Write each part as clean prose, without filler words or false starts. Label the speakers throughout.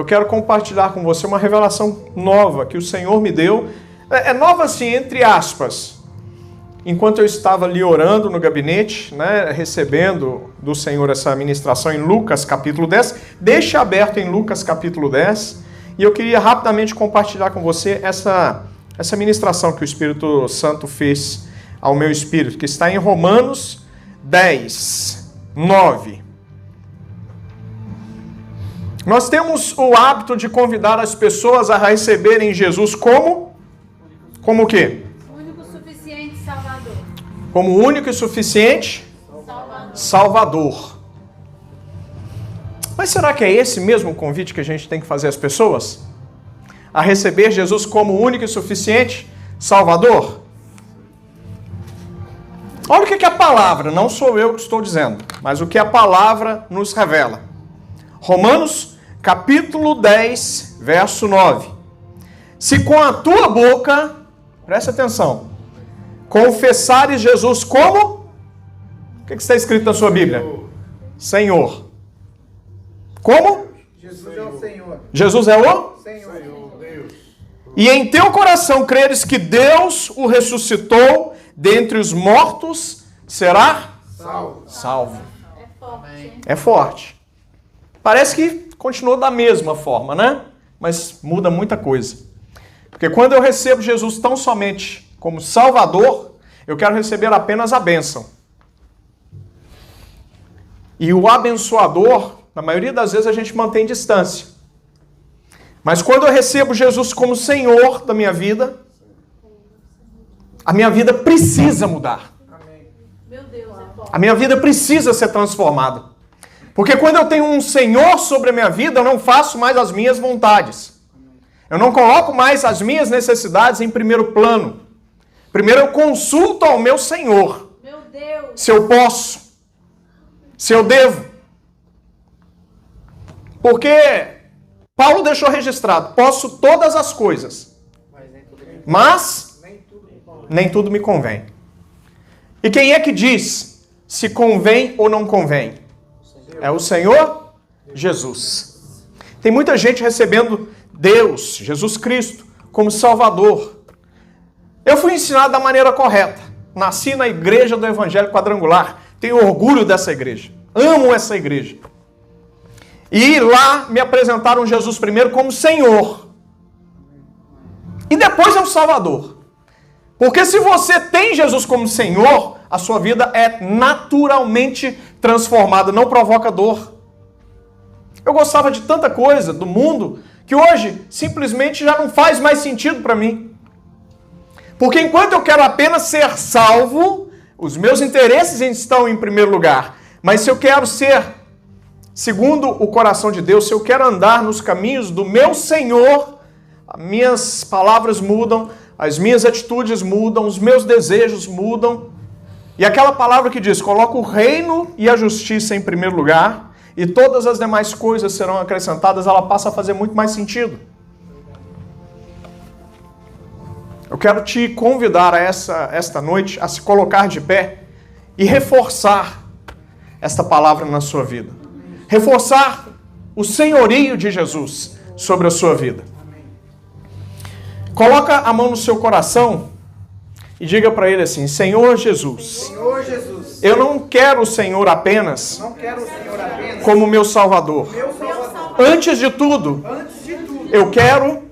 Speaker 1: Eu quero compartilhar com você uma revelação nova que o Senhor me deu. É nova assim, entre aspas. Enquanto eu estava ali orando no gabinete, recebendo do Senhor essa ministração em Lucas capítulo 10, deixa aberto em Lucas capítulo 10, e eu queria rapidamente compartilhar com você essa ministração que o Espírito Santo fez ao meu espírito, que está em Romanos 10, 9. Nós temos o hábito de convidar as pessoas a receberem Jesus como o quê?
Speaker 2: Único suficiente Salvador.
Speaker 1: Como único e suficiente Salvador. Mas será que é esse mesmo o convite que a gente tem que fazer às pessoas? A receber Jesus como único e suficiente Salvador? Olha o que a palavra, não sou eu que estou dizendo, mas o que a palavra nos revela. Romanos capítulo 10, verso 9. Se com a tua boca, presta atenção, confessares Jesus como? O que está escrito na sua Bíblia? Senhor. Como?
Speaker 3: Jesus é o Senhor.
Speaker 1: Jesus é o?
Speaker 3: Senhor.
Speaker 1: E em teu coração creres que Deus o ressuscitou dentre os mortos, será? Salvo.
Speaker 2: É forte.
Speaker 1: É forte. Parece que continua da mesma forma, né? Mas muda muita coisa. Porque quando eu recebo Jesus tão somente como Salvador, eu quero receber apenas a bênção. E o abençoador, na maioria das vezes, a gente mantém distância. Mas quando eu recebo Jesus como Senhor da minha vida, a minha vida precisa mudar.
Speaker 2: Meu Deus, é forte.
Speaker 1: A minha vida precisa ser transformada. Porque quando eu tenho um Senhor sobre a minha vida, eu não faço mais as minhas vontades. Eu não coloco mais as minhas necessidades em primeiro plano. Primeiro eu consulto ao meu Senhor.
Speaker 2: Meu Deus.
Speaker 1: Se eu posso. Se eu devo. Porque Paulo deixou registrado, posso todas as coisas. Mas nem tudo me convém. E quem é que diz se convém ou não convém? É o Senhor Jesus. Tem muita gente recebendo Deus, Jesus Cristo, como Salvador. Eu fui ensinado da maneira correta. Nasci na igreja do Evangelho Quadrangular. Tenho orgulho dessa igreja. Amo essa igreja. E lá me apresentaram Jesus primeiro como Senhor. E depois é o Salvador. Porque se você tem Jesus como Senhor, a sua vida é naturalmente transformada, não provoca dor. Eu gostava de tanta coisa do mundo que hoje simplesmente já não faz mais sentido para mim. Porque enquanto eu quero apenas ser salvo, os meus interesses estão em primeiro lugar. Mas se eu quero ser segundo o coração de Deus, se eu quero andar nos caminhos do meu Senhor, as minhas palavras mudam, as minhas atitudes mudam, os meus desejos mudam. E aquela palavra que diz, coloca o reino e a justiça em primeiro lugar, e todas as demais coisas serão acrescentadas, ela passa a fazer muito mais sentido. Eu quero te convidar esta noite a se colocar de pé e reforçar esta palavra na sua vida. Reforçar o senhorio de Jesus sobre a sua vida. Coloca a mão no seu coração e diga para ele assim, Senhor Jesus,
Speaker 3: Senhor Jesus,
Speaker 1: eu não quero o Senhor apenas
Speaker 3: não quero o Senhor apenas
Speaker 1: como meu Salvador.
Speaker 3: meu Salvador.
Speaker 1: Antes de tudo, eu quero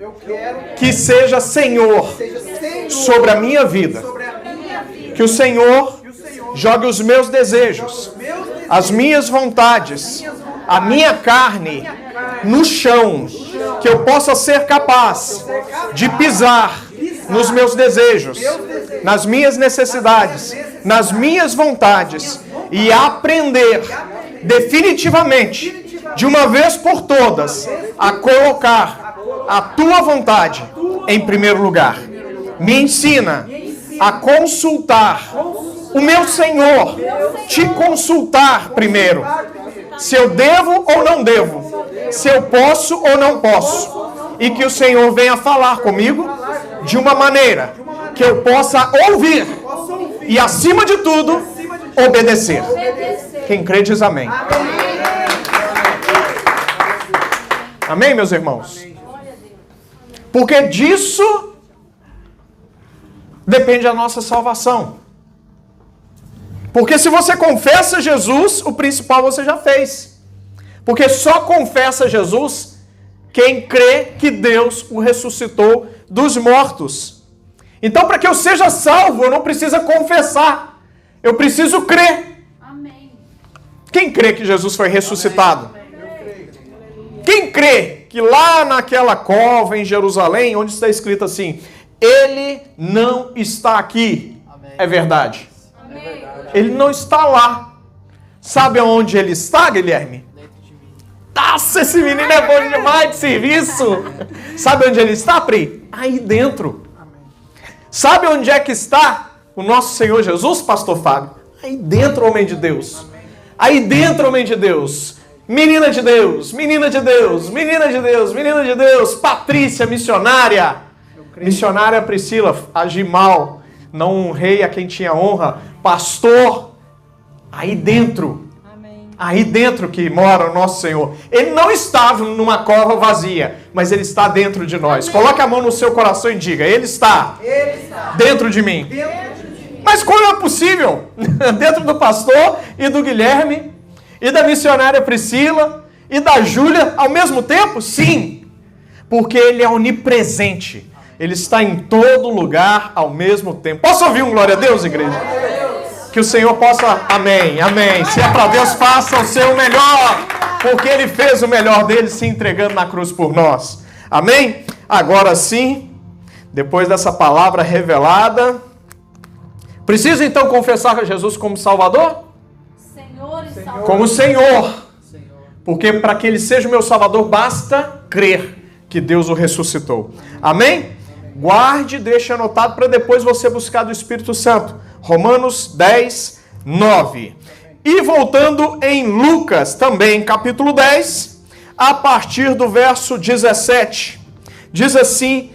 Speaker 1: que seja Senhor
Speaker 3: Seja Senhor
Speaker 1: sobre a minha vida.
Speaker 3: sobre a minha vida.
Speaker 1: Que o Senhor jogue os meus desejos, as minhas vontades, a minha carne no chão, que eu possa ser capaz de pisar nos meus desejos, nas minhas necessidades, nas minhas vontades e aprender definitivamente, de uma vez por todas, a colocar a tua vontade em primeiro lugar. Me ensina a consultar o meu Senhor, te consultar primeiro, se eu devo ou não devo, se eu posso ou não posso, e que o Senhor venha falar comigo de uma maneira que eu possa ouvir e, acima de tudo, obedecer. Quem crê diz amém. Amém, meus irmãos?
Speaker 3: Amém.
Speaker 2: Glória a Deus.
Speaker 1: Porque disso depende a nossa salvação. Porque se você confessa Jesus, o principal você já fez. Porque só confessa Jesus quem crê que Deus o ressuscitou dos mortos. Então, para que eu seja salvo, eu não preciso confessar. Eu preciso crer.
Speaker 2: Amém.
Speaker 1: Quem crê que Jesus foi ressuscitado?
Speaker 3: Eu creio.
Speaker 1: Quem crê que lá naquela cova em Jerusalém, onde está escrito assim, ele não está aqui, é verdade.
Speaker 2: Amém.
Speaker 1: Ele não está lá. Sabe onde ele está, Guilherme? Nossa, esse menino é bom demais de serviço. Sabe onde ele está, Pri? Aí dentro. Sabe onde é que está o nosso Senhor Jesus, pastor Fábio? Aí dentro, homem de Deus. Aí dentro, homem de Deus. Menina de Deus, menina de Deus, menina de Deus, menina de Deus. Patrícia, missionária. Missionária Priscila, agi mal. Não honrei a quem tinha honra. Pastor, aí dentro. Aí dentro que mora o nosso Senhor. Ele não está numa cova vazia, mas Ele está dentro de nós. Coloque a mão no seu coração e diga, Ele está, dentro de mim. Mas como é possível? Dentro do pastor e do Guilherme, e da missionária Priscila, e da Júlia, ao mesmo tempo? Sim, porque Ele é onipresente. Ele está em todo lugar ao mesmo tempo. Posso ouvir um glória a Deus, igreja? Que o Senhor possa... Amém, amém. Se é para Deus, faça o seu melhor. Porque Ele fez o melhor dele se entregando na cruz por nós. Amém? Agora sim, depois dessa palavra revelada, preciso então confessar Jesus como Salvador?
Speaker 2: Senhor e Salvador.
Speaker 1: Como Senhor. Porque para que Ele seja o meu Salvador, basta crer que Deus o ressuscitou. Amém? Guarde e deixe anotado para depois você buscar do Espírito Santo. Romanos 10, 9. E voltando em Lucas, também capítulo 10, a partir do verso 17. Diz assim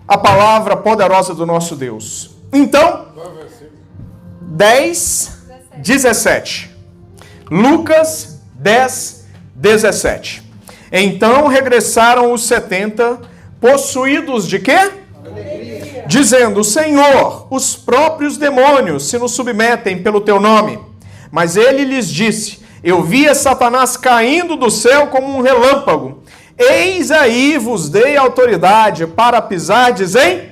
Speaker 1: a palavra poderosa do nosso Deus. Então, 10, 17. Lucas 10, 17. Então regressaram os 70, possuídos de quê? Dizendo, Senhor, os próprios demônios se nos submetem pelo teu nome. Mas ele lhes disse, eu via Satanás caindo do céu como um relâmpago. Eis aí vos dei autoridade para pisardes em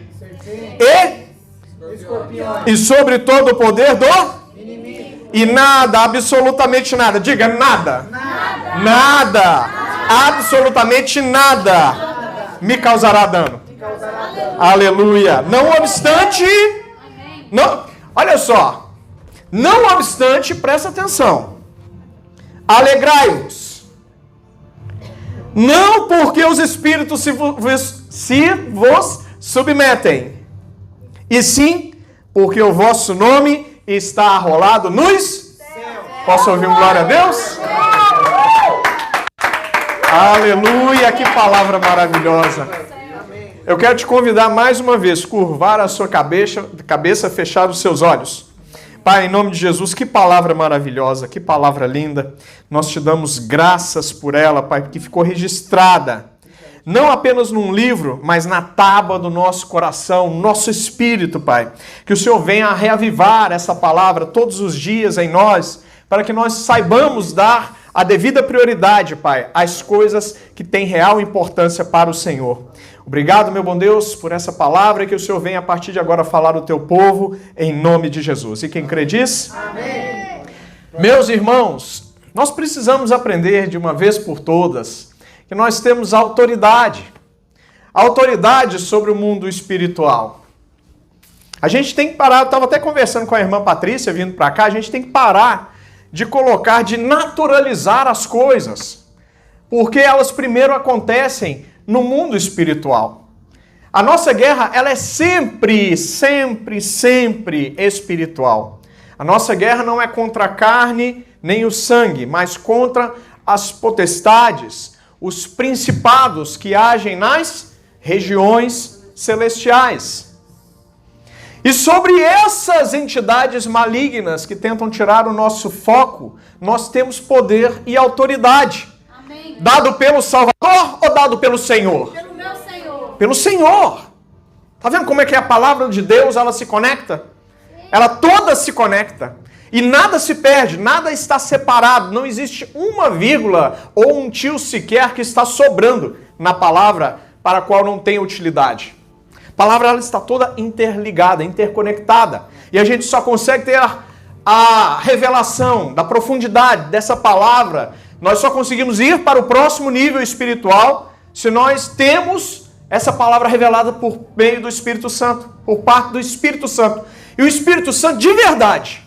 Speaker 1: e sobre todo o poder do inimigo. E nada, absolutamente nada. Diga nada. Nada. Absolutamente nada me causará dano. Aleluia. Não obstante, não, olha só. Não obstante, presta atenção. Alegrai-vos. Não porque os espíritos se vos submetem, e sim porque o vosso nome está arrolado nos céus. Posso ouvir um glória a Deus? Aleluia, que palavra maravilhosa. Eu quero te convidar mais uma vez, curvar a sua cabeça, fechar os seus olhos. Pai, em nome de Jesus, que palavra maravilhosa, que palavra linda. Nós te damos graças por ela, Pai, porque ficou registrada, não apenas num livro, mas na tábua do nosso coração, nosso espírito, Pai. Que o Senhor venha a reavivar essa palavra todos os dias em nós, para que nós saibamos dar a devida prioridade, Pai, às coisas que têm real importância para o Senhor. Obrigado, meu bom Deus, por essa palavra, que o Senhor venha a partir de agora falar ao teu povo, em nome de Jesus. E quem crê diz? Amém. Meus irmãos, nós precisamos aprender de uma vez por todas que nós temos autoridade sobre o mundo espiritual. A gente tem que parar, eu estava até conversando com a irmã Patrícia, vindo para cá, a gente tem que parar de naturalizar as coisas, porque elas primeiro acontecem no mundo espiritual. A nossa guerra, ela é sempre espiritual. A nossa guerra não é contra a carne nem o sangue, mas contra as potestades, os principados que agem nas regiões celestiais. E sobre essas entidades malignas que tentam tirar o nosso foco, nós temos poder e autoridade, dado pelo Salvador Senhor ou dado pelo Senhor?
Speaker 2: Pelo meu Senhor.
Speaker 1: Pelo Senhor. Tá vendo como é que a palavra de Deus, ela se conecta? Ela toda se conecta. E nada se perde, nada está separado. Não existe uma vírgula ou um tio sequer que está sobrando na palavra para a qual não tem utilidade. A palavra ela está toda interligada, interconectada. E a gente só consegue ter a revelação da profundidade dessa palavra. Nós só conseguimos ir para o próximo nível espiritual se nós temos essa palavra revelada por meio do Espírito Santo, por parte do Espírito Santo. E o Espírito Santo, de verdade,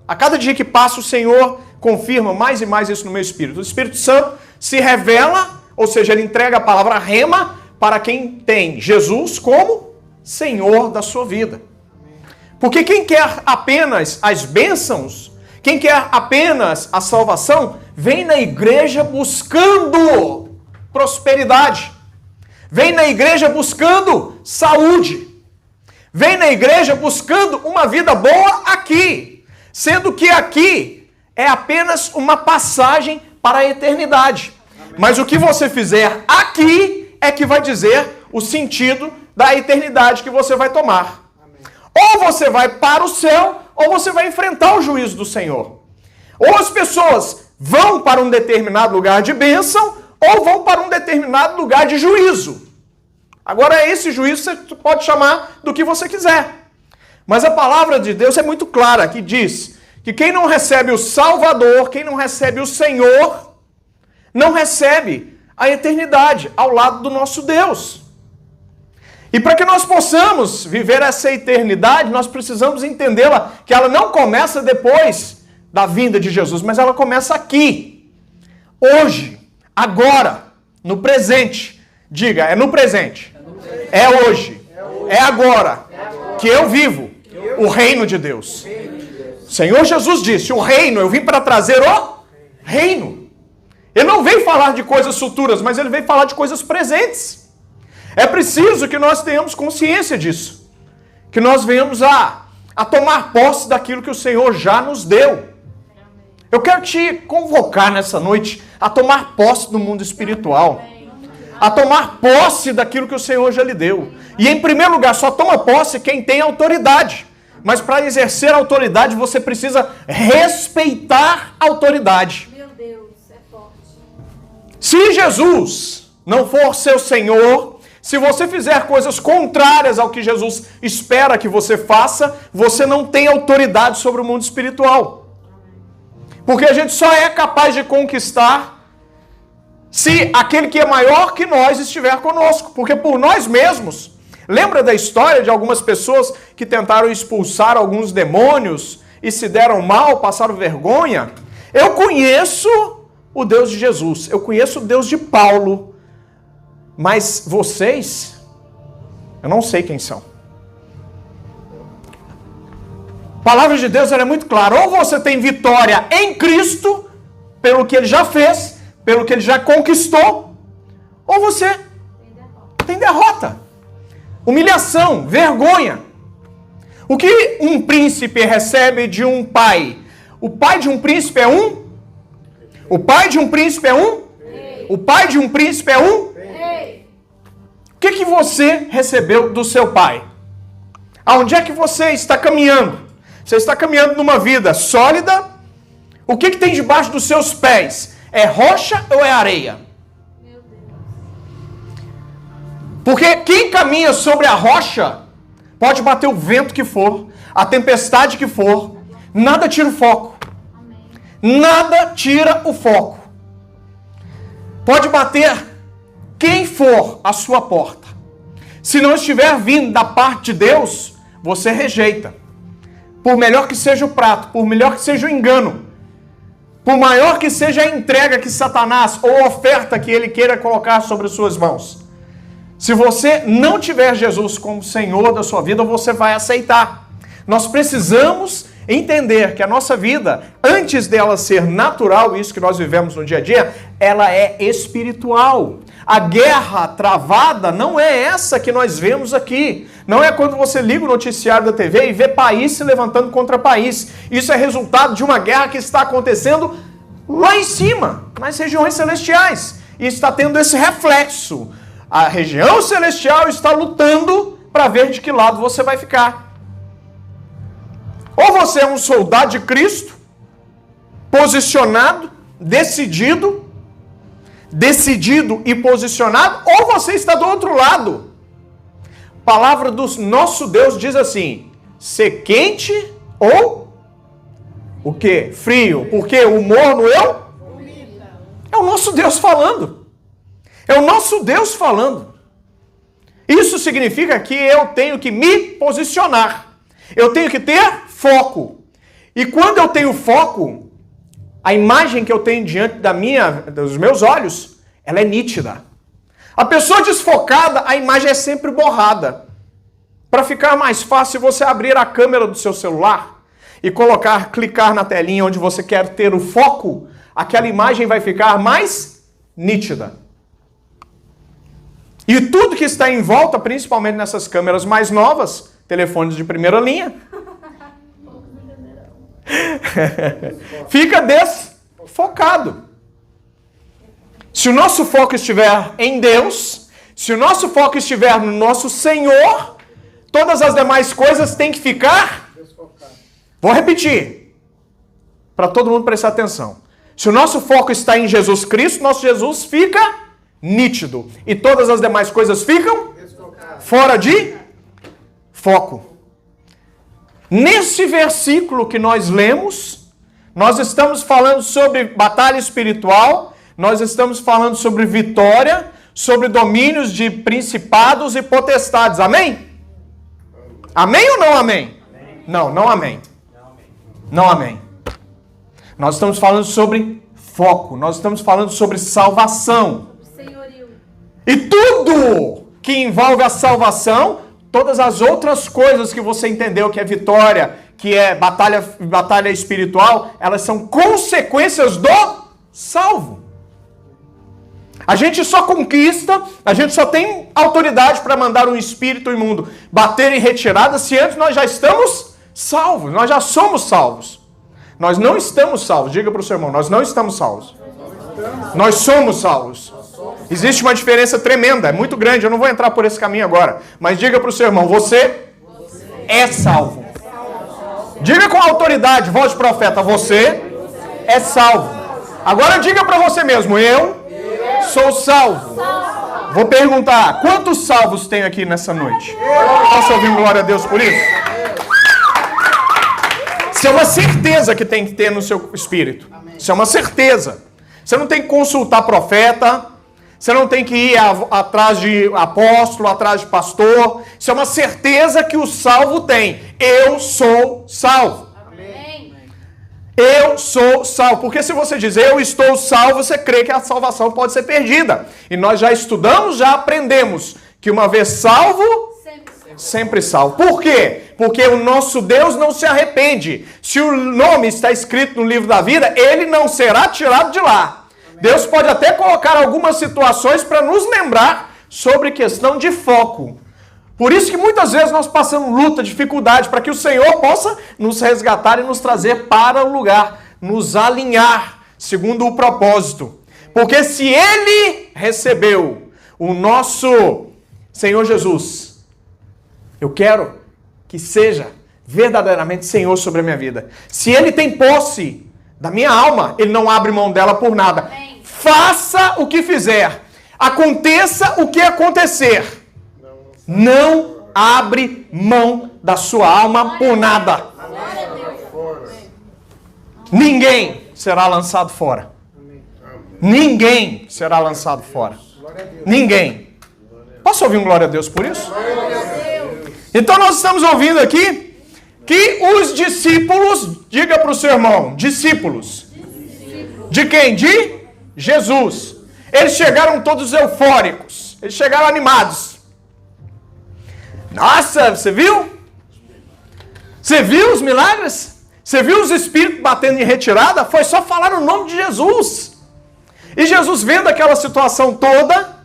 Speaker 1: a cada dia que passa, o Senhor confirma mais e mais isso no meu espírito. O Espírito Santo se revela, ou seja, ele entrega a palavra rema para quem tem Jesus como Senhor da sua vida. Porque quem quer apenas as bênçãos, quem quer apenas a salvação, vem na igreja buscando prosperidade. Vem na igreja buscando saúde. Vem na igreja buscando uma vida boa aqui. Sendo que aqui é apenas uma passagem para a eternidade. Mas o que você fizer aqui é que vai dizer o sentido da eternidade que você vai tomar. Ou você vai para o céu, ou você vai enfrentar o juízo do Senhor. Ou as pessoas vão para um determinado lugar de bênção, ou vão para um determinado lugar de juízo. Agora, esse juízo você pode chamar do que você quiser. Mas a palavra de Deus é muito clara, que diz que quem não recebe o Salvador, quem não recebe o Senhor, não recebe a eternidade ao lado do nosso Deus. E para que nós possamos viver essa eternidade, nós precisamos entendê-la, que ela não começa depois da vinda de Jesus, mas ela começa aqui, hoje, agora, no presente. Diga, é no presente, é hoje, é agora que eu vivo o reino de Deus. O Senhor Jesus disse, o reino, eu vim para trazer o reino. Ele não veio falar de coisas futuras, mas ele veio falar de coisas presentes. É preciso que nós tenhamos consciência disso. Que nós venhamos a tomar posse daquilo que o Senhor já nos deu. Eu quero te convocar nessa noite a tomar posse do mundo espiritual. A tomar posse daquilo que o Senhor já lhe deu. E em primeiro lugar, só toma posse quem tem autoridade. Mas para exercer a autoridade, você precisa respeitar a autoridade.
Speaker 2: Meu Deus, é forte.
Speaker 1: Se Jesus não for seu Senhor, se você fizer coisas contrárias ao que Jesus espera que você faça, você não tem autoridade sobre o mundo espiritual. Porque a gente só é capaz de conquistar se aquele que é maior que nós estiver conosco. Porque por nós mesmos, lembra da história de algumas pessoas que tentaram expulsar alguns demônios e se deram mal, passaram vergonha? Eu conheço o Deus de Jesus, eu conheço o Deus de Paulo, mas vocês, eu não sei quem são. A palavra de Deus ela é muito clara. Ou você tem vitória em Cristo, pelo que Ele já fez, pelo que Ele já conquistou, ou você tem derrota. Humilhação, vergonha. O que um príncipe recebe de um pai? O pai de um príncipe é um? O pai de um príncipe é um? O pai de um príncipe é um? O que você recebeu do seu pai? Aonde é que você está caminhando? Você está caminhando numa vida sólida? O que tem debaixo dos seus pés? É rocha ou é areia?
Speaker 2: Meu Deus.
Speaker 1: Porque quem caminha sobre a rocha pode bater o vento que for, a tempestade que for, nada tira o foco. Nada tira o foco. Pode bater quem for a sua porta. Se não estiver vindo da parte de Deus, você rejeita. Por melhor que seja o prato, por melhor que seja o engano, por maior que seja a entrega que Satanás ou a oferta que ele queira colocar sobre suas mãos. Se você não tiver Jesus como Senhor da sua vida, você vai aceitar. Nós precisamos entender que a nossa vida, antes dela ser natural, isso que nós vivemos no dia a dia, ela é espiritual. A guerra travada não é essa que nós vemos aqui. Não é quando você liga o noticiário da TV e vê país se levantando contra país. Isso é resultado de uma guerra que está acontecendo lá em cima, nas regiões celestiais. e está tendo esse reflexo. A região celestial está lutando para ver de que lado você vai ficar. Ou você é um soldado de Cristo, posicionado, decidido e posicionado, ou você está do outro lado. A palavra do nosso Deus diz assim: ser quente ou o quê? Frio. Porque o morno eu? É o nosso Deus falando. É o nosso Deus falando. Isso significa que eu tenho que me posicionar. Eu tenho que ter foco. E quando eu tenho foco, a imagem que eu tenho diante dos meus olhos, ela é nítida. A pessoa desfocada, a imagem é sempre borrada. Para ficar mais fácil, você abrir a câmera do seu celular e clicar na telinha onde você quer ter o foco, aquela imagem vai ficar mais nítida. E tudo que está em volta, principalmente nessas câmeras mais novas, telefones de primeira linha, fica desfocado. Se o nosso foco estiver em Deus, se o nosso foco estiver no nosso Senhor, todas as demais coisas têm que ficar desfocado. Vou repetir, para todo mundo prestar atenção. Se o nosso foco está em Jesus Cristo, nosso Jesus fica nítido. E todas as demais coisas ficam fora de foco. Nesse versículo que nós lemos, nós estamos falando sobre batalha espiritual, nós estamos falando sobre vitória, sobre domínios de principados e potestades. Amém? Amém ou não amém? Não, não amém. Não amém. Nós estamos falando sobre foco, nós estamos falando sobre salvação.
Speaker 2: Senhorio.
Speaker 1: E tudo que envolve a salvação, todas as outras coisas que você entendeu que é vitória, que é batalha espiritual, elas são consequências do salvo. A gente só conquista, a gente só tem autoridade para mandar um espírito imundo bater em retirada se antes nós já estamos salvos, nós já somos salvos. Nós não estamos salvos, diga para o seu irmão, nós não estamos salvos. Nós somos salvos. Existe uma diferença tremenda, é muito grande, eu não vou entrar por esse caminho agora. Mas diga para o seu irmão, você é salvo. Diga com autoridade, voz de profeta, você é salvo. Agora diga para você mesmo, eu sou salvo. Vou perguntar, quantos salvos tem aqui nessa noite? Posso ouvir glória a Deus por isso? Isso é uma certeza que tem que ter no seu espírito. Isso é uma certeza. Você não tem que consultar profeta, você não tem que ir atrás de apóstolo, atrás de pastor. Isso é uma certeza que o salvo tem. Eu sou salvo.
Speaker 2: Amém.
Speaker 1: Eu sou salvo. Porque se você diz eu estou salvo, você crê que a salvação pode ser perdida. E nós já estudamos, já aprendemos que uma vez salvo, sempre salvo. Por quê? Porque o nosso Deus não se arrepende. Se o nome está escrito no livro da vida, ele não será tirado de lá. Deus pode até colocar algumas situações para nos lembrar sobre questão de foco. Por isso que muitas vezes nós passamos luta, dificuldade, para que o Senhor possa nos resgatar e nos trazer para o lugar, nos alinhar segundo o propósito. Porque se Ele recebeu o nosso Senhor Jesus, eu quero que seja verdadeiramente Senhor sobre a minha vida. Se Ele tem posse da minha alma, Ele não abre mão dela por nada.
Speaker 2: Amém.
Speaker 1: Faça o que fizer, aconteça o que acontecer, não abre mão da sua alma por nada. Ninguém será lançado fora. Ninguém será lançado fora. Ninguém. Posso ouvir um glória a Deus por isso? Então nós estamos ouvindo aqui que os discípulos, diga para o seu irmão, discípulos. De quem? De Jesus. Eles chegaram todos eufóricos. Eles chegaram animados. Nossa, você viu? Você viu os milagres? Você viu os espíritos batendo em retirada? Foi só falar o nome de Jesus. E Jesus, vendo aquela situação toda,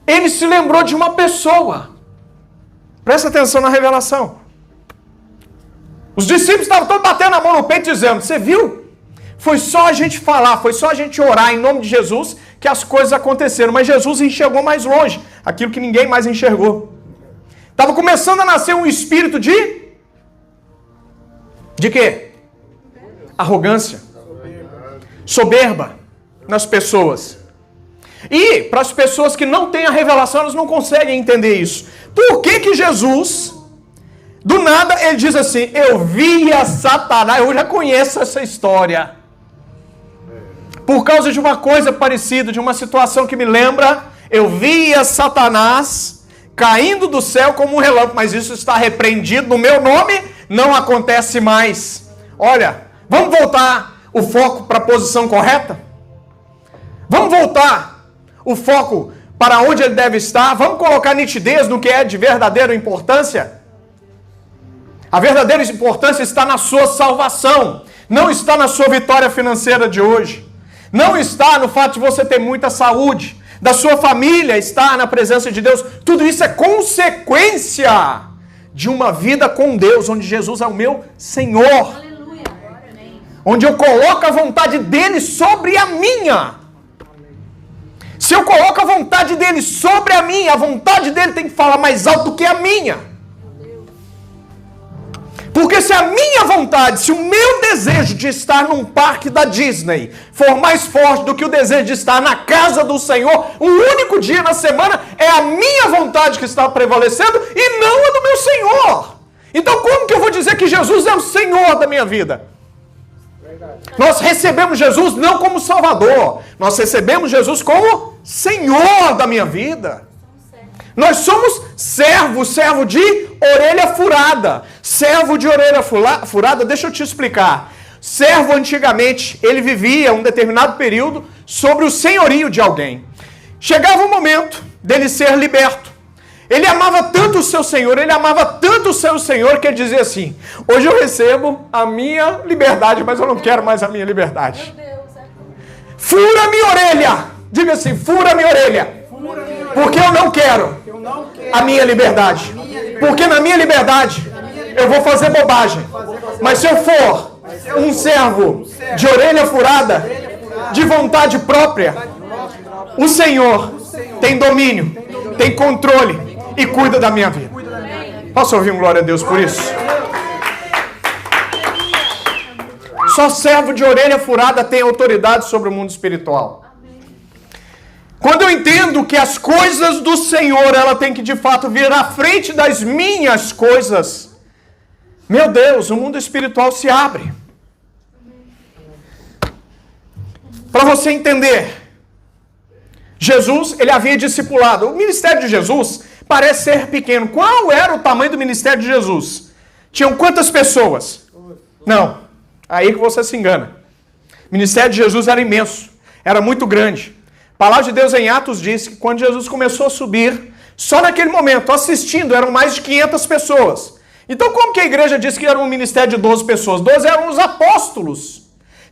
Speaker 1: ele se lembrou de uma pessoa. Presta atenção na revelação. Os discípulos estavam todos batendo a mão no peito dizendo, você viu? Foi só a gente falar, foi só a gente orar em nome de Jesus que as coisas aconteceram, mas Jesus enxergou mais longe, aquilo que ninguém mais enxergou. Estava começando a nascer um espírito de quê? Arrogância, soberba nas pessoas. E para as pessoas que não têm a revelação, elas não conseguem entender isso. Por que Jesus, do nada, ele diz assim: eu via Satanás? Eu já conheço essa história. Por causa de uma coisa parecida, de uma situação que me lembra, eu via Satanás caindo do céu como um relâmpago, mas isso está repreendido no meu nome, não acontece mais. Olha, vamos voltar o foco para a posição correta? Vamos voltar o foco para onde ele deve estar? Vamos colocar nitidez no que é de verdadeira importância? A verdadeira importância está na sua salvação, não está na sua vitória financeira de hoje, não está no fato de você ter muita saúde, da sua família estar na presença de Deus. Tudo isso é consequência de uma vida com Deus, onde Jesus é o meu Senhor.
Speaker 2: Aleluia.
Speaker 1: Onde eu coloco a vontade dele sobre a minha. Se eu coloco a vontade dele sobre a minha, a vontade dele tem que falar mais alto do que a minha. Porque se a minha vontade, se o meu desejo de estar num parque da Disney for mais forte do que o desejo de estar na casa do Senhor, um único dia na semana, é a minha vontade que está prevalecendo e não a do meu Senhor. Então como que eu vou dizer que Jesus é o Senhor da minha vida? Nós recebemos Jesus não como Salvador, nós recebemos Jesus como Senhor da minha vida. Nós somos servo de orelha furada. Servo de orelha furada, deixa eu te explicar. Servo, antigamente, ele vivia um determinado período sobre o senhorio de alguém. Chegava o momento dele ser liberto. Ele amava tanto o seu senhor, ele amava tanto o seu senhor, que ele dizia assim: hoje eu recebo a minha liberdade, mas eu não quero mais a minha liberdade. Fura minha orelha. Diga assim: fura minha orelha. Porque eu não quero a minha liberdade. Porque na minha liberdade eu vou fazer bobagem. Mas se eu for um servo de orelha furada, de vontade própria, o Senhor tem domínio, tem controle e cuida da minha vida. Posso ouvir um glória a Deus por isso? Só servo de orelha furada tem autoridade sobre o mundo espiritual. Quando eu entendo que as coisas do Senhor, ela tem que de fato vir à frente das minhas coisas, meu Deus, o mundo espiritual se abre. Para você entender, Jesus, ele havia discipulado. O ministério de Jesus parece ser pequeno. Qual era o tamanho do ministério de Jesus? Tinham quantas pessoas? Não, aí que você se engana. O ministério de Jesus era imenso, era muito grande. A palavra de Deus em Atos diz que quando Jesus começou a subir, só naquele momento, assistindo, eram mais de 500 pessoas. Então como que a igreja diz que era um ministério de 12 pessoas? 12 eram os apóstolos.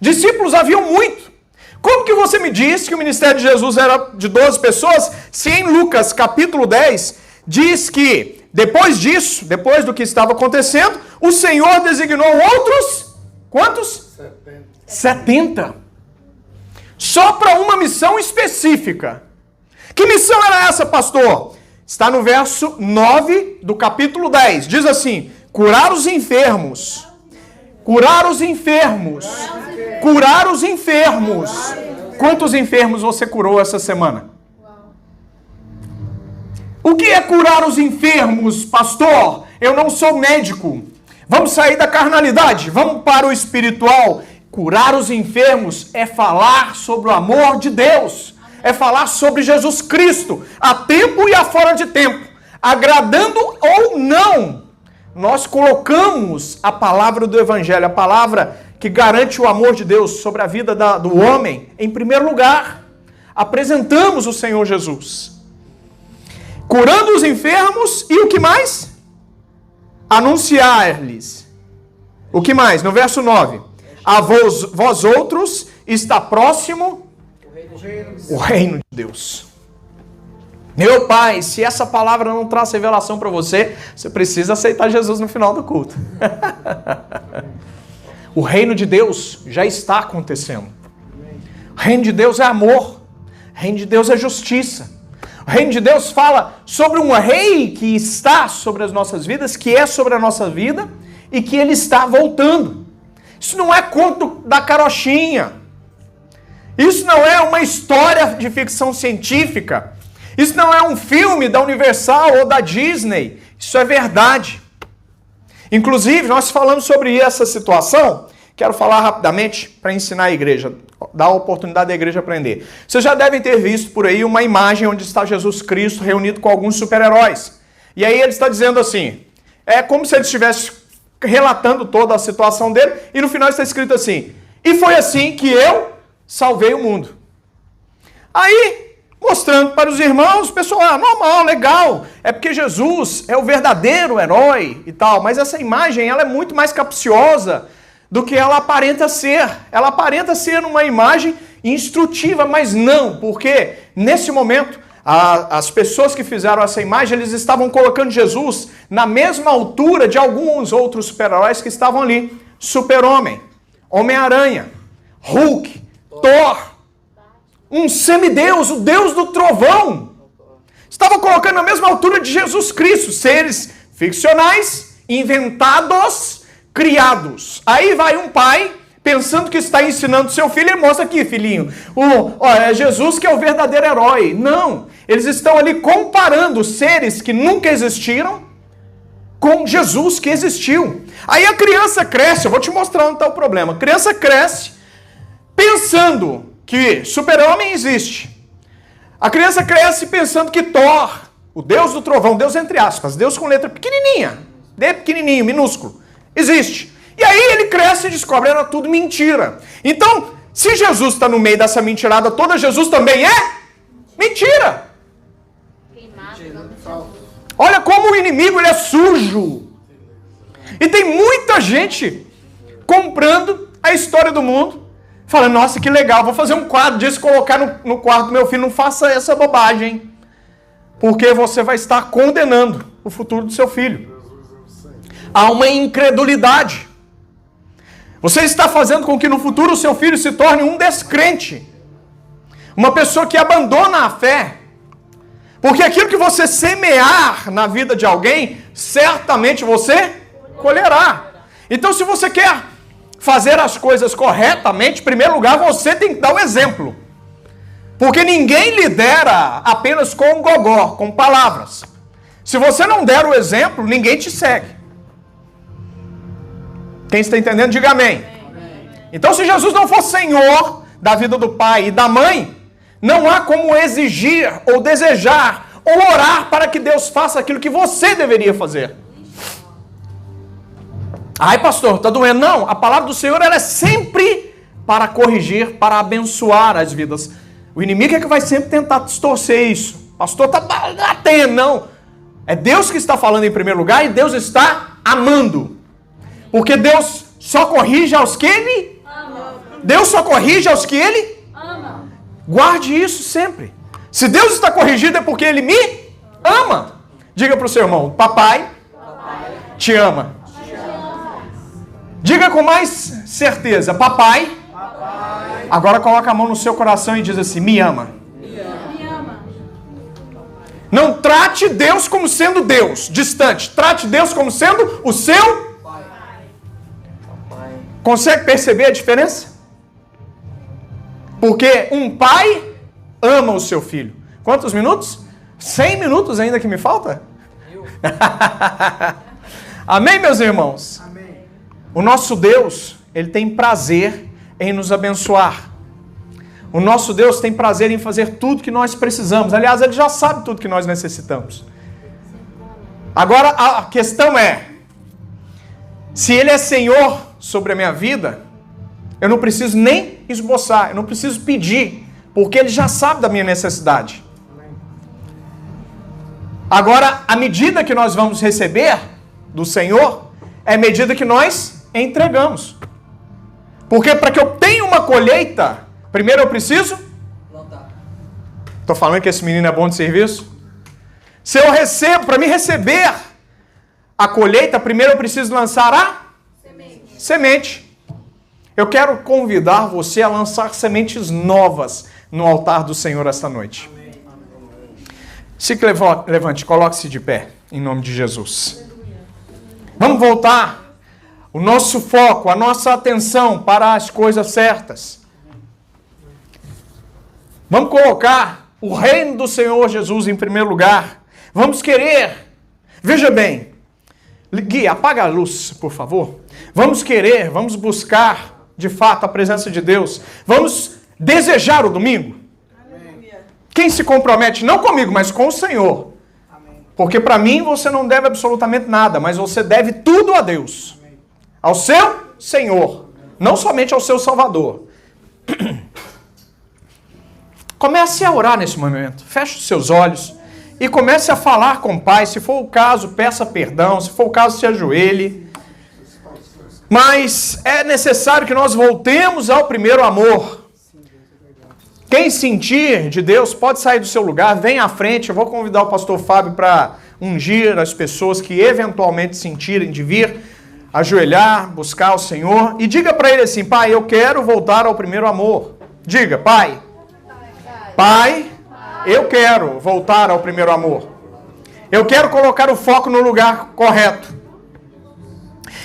Speaker 1: Discípulos haviam muito. Como que você me diz que o ministério de Jesus era de 12 pessoas, se em Lucas capítulo 10 diz que depois disso, depois do que estava acontecendo, o Senhor designou outros, quantos? 70. Só para uma missão específica. Que missão era essa, pastor? Está no verso 9 do capítulo 10. Diz assim: curar os enfermos. Curar os enfermos. Curar os enfermos. Quantos enfermos você curou essa semana? O que é curar os enfermos, pastor? Eu não sou médico. Vamos sair da carnalidade, vamos para o espiritual. Curar os enfermos é falar sobre o amor de Deus, é falar sobre Jesus Cristo, a tempo e a fora de tempo, agradando ou não. Nós colocamos a palavra do Evangelho, a palavra que garante o amor de Deus sobre a vida do homem, em primeiro lugar. Apresentamos o Senhor Jesus. Curando os enfermos e o que mais? Anunciar-lhes. O que mais? No verso 9. A vós outros está próximo o reino de Deus. Meu Pai, se essa palavra não traz revelação para você, você precisa aceitar Jesus no final do culto. O reino de Deus já está acontecendo. O reino de Deus é amor, O reino de Deus é justiça. O reino de Deus fala sobre um rei que está sobre as nossas vidas, que é sobre a nossa vida e que ele está voltando. Isso não é conto da carochinha. Isso não é uma história de ficção científica. Isso não é um filme da Universal ou da Disney. Isso é verdade. Inclusive, nós falamos sobre essa situação. Quero falar rapidamente para ensinar a igreja, dar a oportunidade da igreja aprender. Vocês já devem ter visto por aí uma imagem onde está Jesus Cristo reunido com alguns super-heróis. E aí ele está dizendo assim, é como se ele estivesse relatando toda a situação dele, e no final está escrito assim, e foi assim que eu salvei o mundo. Aí, mostrando para os irmãos, o pessoal, normal, legal, é porque Jesus é o verdadeiro herói e tal, mas essa imagem ela é muito mais capciosa do que ela aparenta ser. Ela aparenta ser uma imagem instrutiva, mas não, porque nesse momento, as pessoas que fizeram essa imagem, eles estavam colocando Jesus na mesma altura de alguns outros super-heróis que estavam ali. Super-Homem, Homem-Aranha, Hulk, Thor, um semideus, o Deus do trovão. Estavam colocando na mesma altura de Jesus Cristo, seres ficcionais, inventados, criados. Aí vai um pai, pensando que está ensinando seu filho, e mostra aqui, filhinho, é Jesus que é o verdadeiro herói. Não, eles estão ali comparando seres que nunca existiram com Jesus que existiu. Aí a criança cresce, eu vou te mostrar onde está o problema. A criança cresce pensando que Super-Homem existe. A criança cresce pensando que Thor, o Deus do trovão, Deus entre aspas, Deus com letra pequenininha, D pequenininho, minúsculo, existe. E aí ele cresce e descobre, era tudo mentira. Então, se Jesus está no meio dessa mentirada toda, Jesus também é mentira. Olha como o inimigo ele é sujo. E tem muita gente comprando a história do mundo, falando, nossa, que legal, vou fazer um quadro disso, colocar no quarto do meu filho, não faça essa bobagem, porque você vai estar condenando o futuro do seu filho. Há uma incredulidade. Você está fazendo com que no futuro o seu filho se torne um descrente. Uma pessoa que abandona a fé. Porque aquilo que você semear na vida de alguém, certamente você colherá. Então se você quer fazer as coisas corretamente, em primeiro lugar você tem que dar o exemplo. Porque ninguém lidera apenas com gogó, com palavras. Se você não der o exemplo, ninguém te segue. Quem está entendendo, diga amém. Então se Jesus não for Senhor da vida do pai e da mãe, não há como exigir ou desejar ou orar para que Deus faça aquilo que você deveria fazer. Ai, pastor, está doendo? Não, a palavra do Senhor ela é sempre para corrigir, para abençoar as vidas. O inimigo é que vai sempre tentar distorcer isso. Pastor, está batendo, não. É Deus que está falando em primeiro lugar e Deus está amando. Porque Deus só corrige aos que Ele ama. Deus só corrige aos que Ele ama. Guarde isso sempre. Se Deus está corrigindo é porque Ele me ama. Diga para o seu irmão, papai, te ama. Diga com mais certeza, papai, agora coloca a mão no seu coração e diz assim, me ama.
Speaker 2: Me ama.
Speaker 1: Não trate Deus como sendo Deus, distante. Trate Deus como sendo o seu pai. Consegue perceber a diferença? Porque um pai ama o seu filho. Quantos minutos? 100 minutos ainda que me falta? Amém, meus irmãos? Amém. O nosso Deus, Ele tem prazer em nos abençoar. O nosso Deus tem prazer em fazer tudo que nós precisamos. Aliás, Ele já sabe tudo que nós necessitamos. Agora, a questão é, se Ele é Senhor sobre a minha vida, eu não preciso nem esboçar, eu não preciso pedir, porque Ele já sabe da minha necessidade. Agora, a medida que nós vamos receber do Senhor é a medida que nós entregamos. Porque para que eu tenha uma colheita, primeiro eu preciso plantar. Estou falando que esse menino é bom de serviço? Se eu recebo, para me receber a colheita, primeiro eu preciso lançar a semente. Eu quero convidar você a lançar sementes novas no altar do Senhor esta noite. Se levante, coloque-se de pé, em nome de Jesus. Vamos voltar o nosso foco, a nossa atenção para as coisas certas. Vamos colocar o reino do Senhor Jesus em primeiro lugar. Vamos querer, veja bem, Gui, apaga a luz, por favor. Vamos querer, vamos buscar, de fato, a presença de Deus. Vamos desejar o domingo. Quem se compromete, não comigo, mas com o Senhor. Porque para mim você não deve absolutamente nada, mas você deve tudo a Deus. Ao seu Senhor, não somente ao seu Salvador. Comece a orar nesse momento. Feche os seus olhos e comece a falar com o Pai. Se for o caso, peça perdão. Se for o caso, se ajoelhe. Mas é necessário que nós voltemos ao primeiro amor. Quem sentir de Deus pode sair do seu lugar, vem à frente. Eu vou convidar o pastor Fábio para ungir as pessoas que eventualmente sentirem de vir, ajoelhar, buscar o Senhor. E diga para ele assim: Pai, eu quero voltar ao primeiro amor. Diga: Pai, eu quero voltar ao primeiro amor. Eu quero colocar o foco no lugar correto.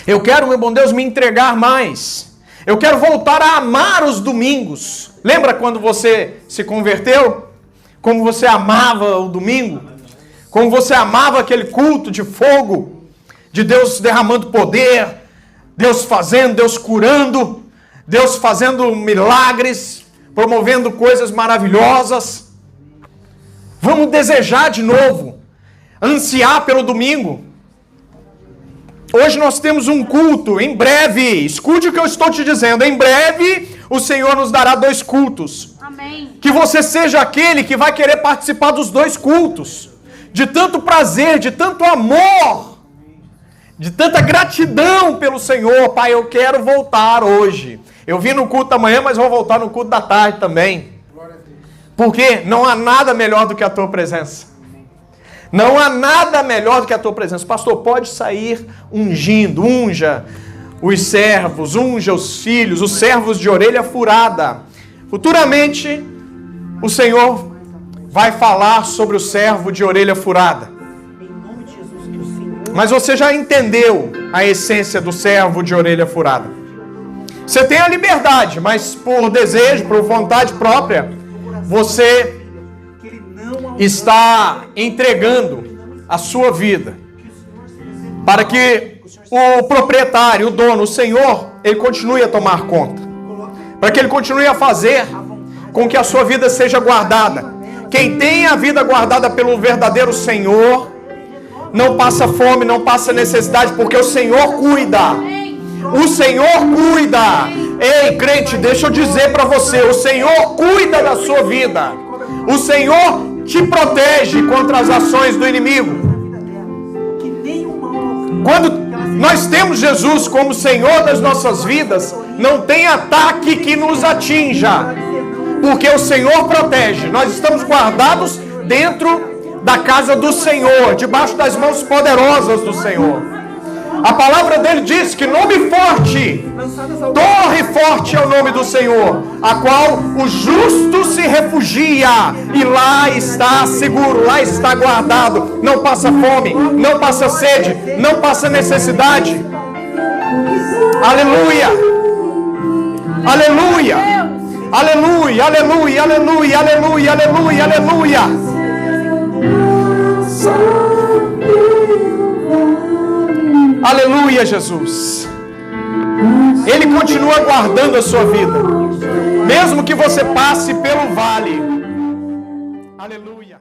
Speaker 1: Eu quero, meu bom Deus, me entregar mais. Eu quero voltar a amar os domingos. Lembra quando você se converteu? Como você amava o domingo? Como você amava aquele culto de fogo, de Deus derramando poder, Deus fazendo, Deus curando, Deus fazendo milagres, promovendo coisas maravilhosas. Vamos desejar de novo, ansiar pelo domingo. Hoje nós temos um culto, em breve, escute o que eu estou te dizendo, em breve o Senhor nos dará 2 cultos.
Speaker 2: Amém.
Speaker 1: Que você seja aquele que vai querer participar dos 2 cultos, de tanto prazer, de tanto amor, de tanta gratidão pelo Senhor. Pai, eu quero voltar hoje. Eu vim no culto da manhã, mas vou voltar no culto da tarde também. Porque não há nada melhor do que a tua presença. Não há nada melhor do que a tua presença. Pastor, pode sair ungindo, unja os servos, unja os filhos, os servos de orelha furada. Futuramente, o Senhor vai falar sobre o servo de orelha furada. Mas você já entendeu a essência do servo de orelha furada. Você tem a liberdade, mas por desejo, por vontade própria, você está entregando a sua vida para que o proprietário, o dono, o Senhor, ele continue a tomar conta, para que ele continue a fazer com que a sua vida seja guardada. Quem tem a vida guardada pelo verdadeiro Senhor não passa fome, não passa necessidade, porque o Senhor cuida. O Senhor cuida. Ei, crente, deixa eu dizer para você, o Senhor cuida da sua vida. O Senhor te protege contra as ações do inimigo. Quando nós temos Jesus como Senhor das nossas vidas, não tem ataque que nos atinja, porque o Senhor protege. Nós estamos guardados dentro da casa do Senhor, debaixo das mãos poderosas do Senhor. A palavra dele diz que nome forte, torre forte é o nome do Senhor, a qual o justo se refugia, e lá está seguro, lá está guardado. Não passa fome, não passa sede, não passa necessidade. Aleluia, aleluia, aleluia, aleluia, aleluia, aleluia, aleluia, aleluia. Aleluia, Jesus. Ele continua guardando a sua vida, mesmo que você passe pelo vale. Aleluia.